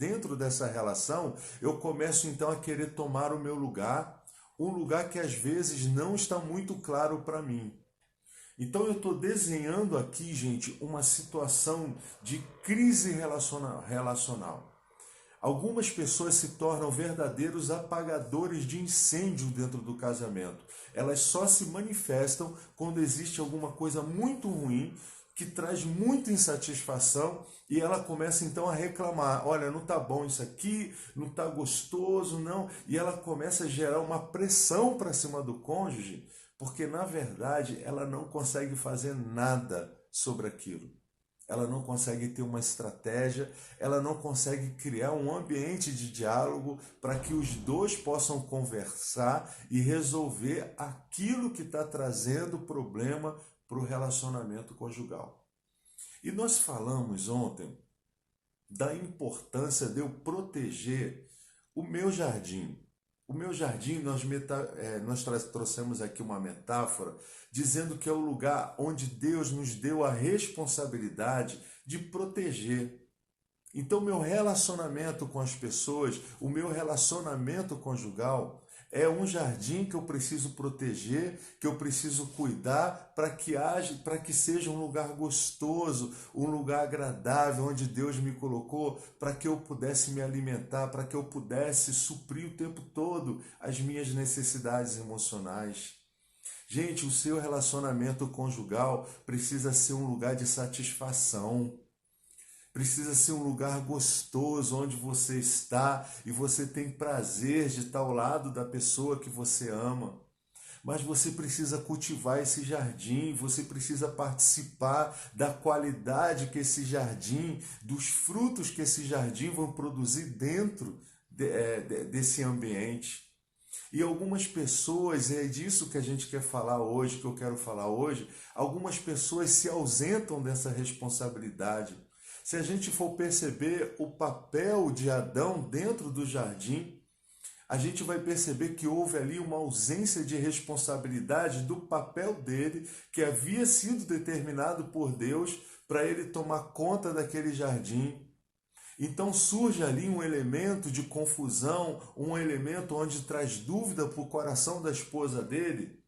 dentro dessa relação, eu começo então a querer tomar o meu lugar, um lugar que às vezes não está muito claro para mim. Então eu estou desenhando aqui, gente, uma situação de crise relacional. Algumas pessoas se tornam verdadeiros apagadores de incêndio dentro do casamento. Elas só se manifestam quando existe alguma coisa muito ruim que traz muita insatisfação e ela começa então a reclamar. Olha, não está bom isso aqui, não está gostoso, não. E ela começa a gerar uma pressão para cima do cônjuge, porque na verdade ela não consegue fazer nada sobre aquilo. Ela não consegue ter uma estratégia, ela não consegue criar um ambiente de diálogo para que os dois possam conversar e resolver aquilo que está trazendo problema para o relacionamento conjugal. E nós falamos ontem da importância de eu proteger o meu jardim. O meu jardim, nós trouxemos aqui uma metáfora dizendo que é o lugar onde Deus nos deu a responsabilidade de proteger. Então, meu relacionamento com as pessoas, o meu relacionamento conjugal é um jardim que eu preciso proteger, que eu preciso cuidar para que seja um lugar gostoso, um lugar agradável, onde Deus me colocou, para que eu pudesse me alimentar, para que eu pudesse suprir o tempo todo as minhas necessidades emocionais. Gente, o seu relacionamento conjugal precisa ser um lugar de satisfação. Precisa ser um lugar gostoso onde você está e você tem prazer de estar ao lado da pessoa que você ama. Mas você precisa cultivar esse jardim, você precisa participar da qualidade que esse jardim, dos frutos que esse jardim vão produzir dentro desse ambiente. E algumas pessoas, é disso que a gente quer falar hoje, que eu quero falar hoje, algumas pessoas se ausentam dessa responsabilidade. Se a gente for perceber o papel de Adão dentro do jardim, a gente vai perceber que houve ali uma ausência de responsabilidade do papel dele, que havia sido determinado por Deus para ele tomar conta daquele jardim. Então surge ali um elemento de confusão, um elemento onde traz dúvida para o coração da esposa dele.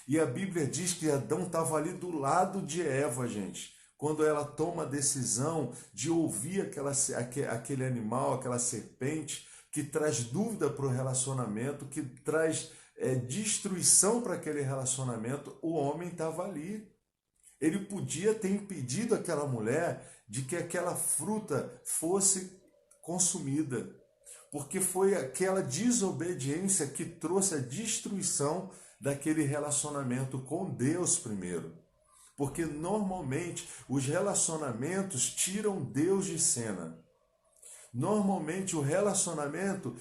E a Bíblia diz que Adão estava ali do lado de Eva, gente. Quando ela toma a decisão de ouvir aquele animal, aquela serpente, que traz dúvida para o relacionamento, que traz destruição para aquele relacionamento, o homem estava ali. Ele podia ter impedido aquela mulher de que aquela fruta fosse consumida, porque foi aquela desobediência que trouxe a destruição daquele relacionamento com Deus primeiro. Porque normalmente os relacionamentos tiram Deus de cena. Normalmente o relacionamento,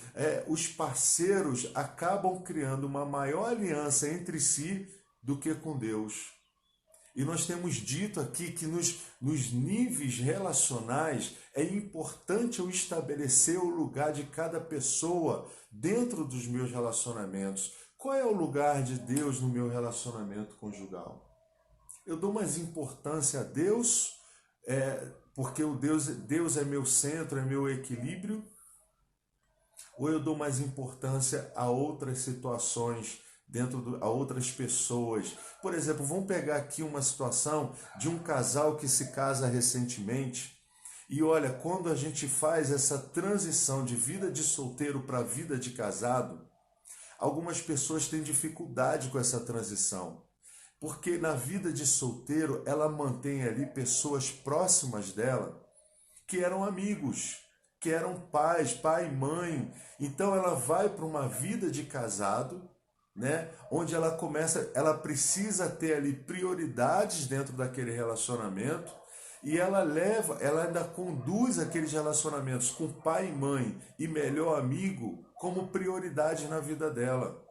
os parceiros acabam criando uma maior aliança entre si do que com Deus. E nós temos dito aqui que nos níveis relacionais é importante eu estabelecer o lugar de cada pessoa dentro dos meus relacionamentos. Qual é o lugar de Deus no meu relacionamento conjugal? Eu dou mais importância a Deus, porque Deus é meu centro, é meu equilíbrio, ou eu dou mais importância a outras situações, a outras pessoas? Por exemplo, vamos pegar aqui uma situação de um casal que se casa recentemente, e olha, quando a gente faz essa transição de vida de solteiro para vida de casado, algumas pessoas têm dificuldade com essa transição. Porque na vida de solteiro, ela mantém ali pessoas próximas dela que eram amigos, que eram pais, pai e mãe. Então ela vai para uma vida de casado, né, onde ela precisa ter ali prioridades dentro daquele relacionamento e ela ainda conduz aqueles relacionamentos com pai e mãe e melhor amigo como prioridade na vida dela.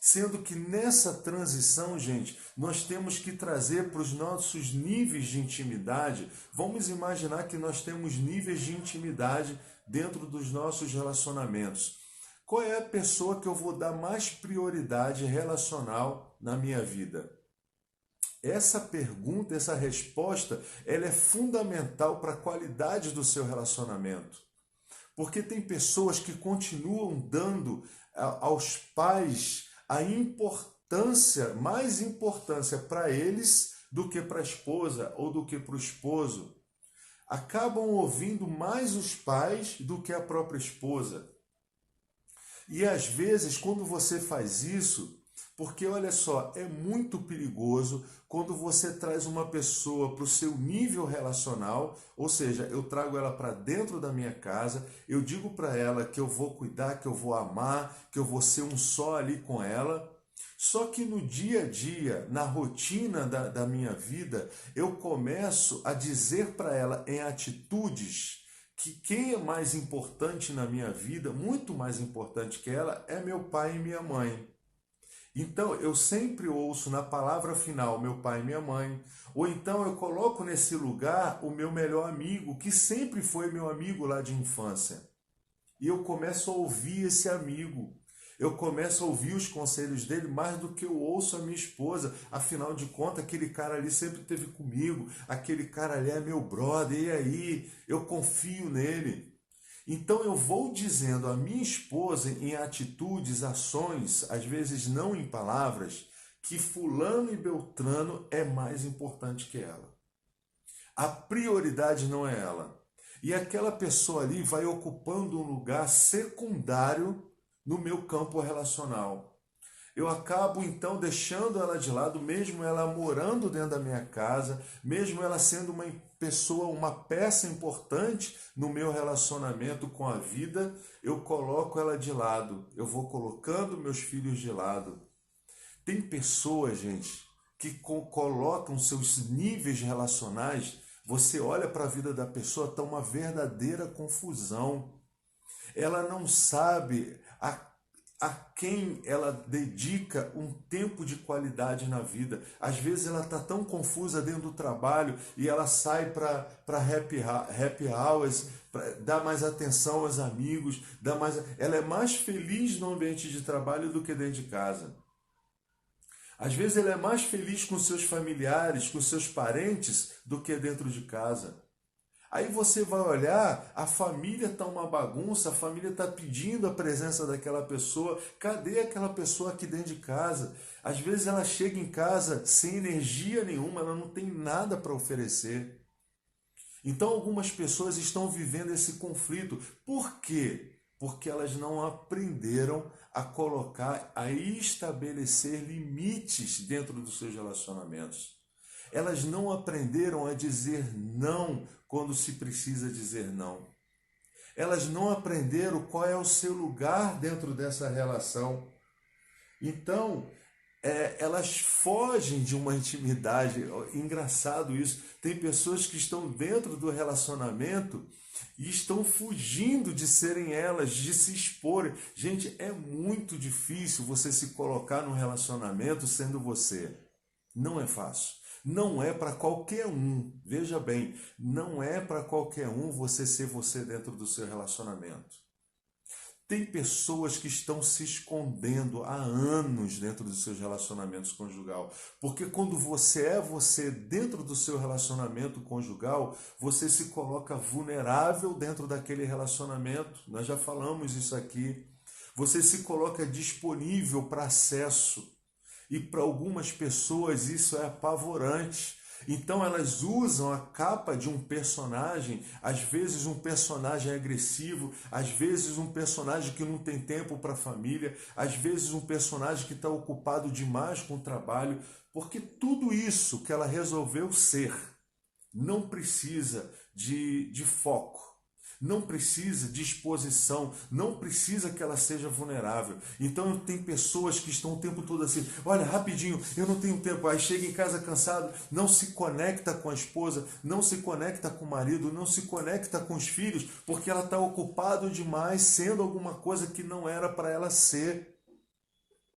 Sendo que nessa transição, gente, nós temos que trazer para os nossos níveis de intimidade. Vamos imaginar que nós temos níveis de intimidade dentro dos nossos relacionamentos. Qual é a pessoa que eu vou dar mais prioridade relacional na minha vida? Essa pergunta, essa resposta, ela é fundamental para a qualidade do seu relacionamento. Porque tem pessoas que continuam dando aos pais a importância, mais importância para eles do que para a esposa ou do que para o esposo. Acabam ouvindo mais os pais do que a própria esposa. E às vezes, quando você faz isso, porque olha só, é muito perigoso quando você traz uma pessoa para o seu nível relacional, ou seja, eu trago ela para dentro da minha casa, eu digo para ela que eu vou cuidar, que eu vou amar, que eu vou ser um só ali com ela. Só que no dia a dia, na rotina da minha vida, eu começo a dizer para ela em atitudes que quem é mais importante na minha vida, muito mais importante que ela, é meu pai e minha mãe. Então eu sempre ouço na palavra final meu pai e minha mãe, ou então eu coloco nesse lugar o meu melhor amigo, que sempre foi meu amigo lá de infância. E eu começo a ouvir esse amigo. Eu começo a ouvir os conselhos dele mais do que eu ouço a minha esposa. Afinal de contas, aquele cara ali sempre esteve comigo, aquele cara ali é meu brother, e aí? Eu confio nele. Então eu vou dizendo à minha esposa em atitudes, ações, às vezes não em palavras, que fulano e beltrano é mais importante que ela. A prioridade não é ela. E aquela pessoa ali vai ocupando um lugar secundário no meu campo relacional. Eu acabo então deixando ela de lado, mesmo ela morando dentro da minha casa, mesmo ela sendo uma pessoa, uma peça importante no meu relacionamento com a vida, eu coloco ela de lado, eu vou colocando meus filhos de lado. Tem pessoas, gente, que colocam seus níveis relacionais, você olha para a vida da pessoa, está uma verdadeira confusão. Ela não sabe a quem ela dedica um tempo de qualidade na vida. Às vezes ela está tão confusa dentro do trabalho e ela sai para happy hours, dar mais atenção aos amigos, ela é mais feliz no ambiente de trabalho do que dentro de casa. Às vezes ela é mais feliz com seus familiares, com seus parentes, do que dentro de casa. Aí você vai olhar, a família está uma bagunça, a família está pedindo a presença daquela pessoa. Cadê aquela pessoa aqui dentro de casa? Às vezes ela chega em casa sem energia nenhuma, ela não tem nada para oferecer. Então algumas pessoas estão vivendo esse conflito. Por quê? Porque elas não aprenderam a colocar, a estabelecer limites dentro dos seus relacionamentos. Elas não aprenderam a dizer não quando se precisa dizer não. Elas não aprenderam qual é o seu lugar dentro dessa relação. Então, elas fogem de uma intimidade. Engraçado isso. Tem pessoas que estão dentro do relacionamento e estão fugindo de serem elas, de se exporem. Gente, é muito difícil você se colocar num relacionamento sendo você. Não é fácil. Não é para qualquer um, veja bem, não é para qualquer um você ser você dentro do seu relacionamento. Tem pessoas que estão se escondendo há anos dentro dos seus relacionamentos conjugal, porque quando você é você dentro do seu relacionamento conjugal, você se coloca vulnerável dentro daquele relacionamento, nós já falamos isso aqui, você se coloca disponível para acesso. E para algumas pessoas isso é apavorante. Então elas usam a capa de um personagem, às vezes um personagem agressivo, às vezes um personagem que não tem tempo para a família, às vezes um personagem que está ocupado demais com o trabalho, porque tudo isso que ela resolveu ser não precisa de foco. Não precisa de exposição, não precisa que ela seja vulnerável. Então tem pessoas que estão o tempo todo assim, olha, rapidinho, eu não tenho tempo. Aí chega em casa cansado, não se conecta com a esposa, não se conecta com o marido, não se conecta com os filhos, porque ela está ocupada demais sendo alguma coisa que não era para ela ser.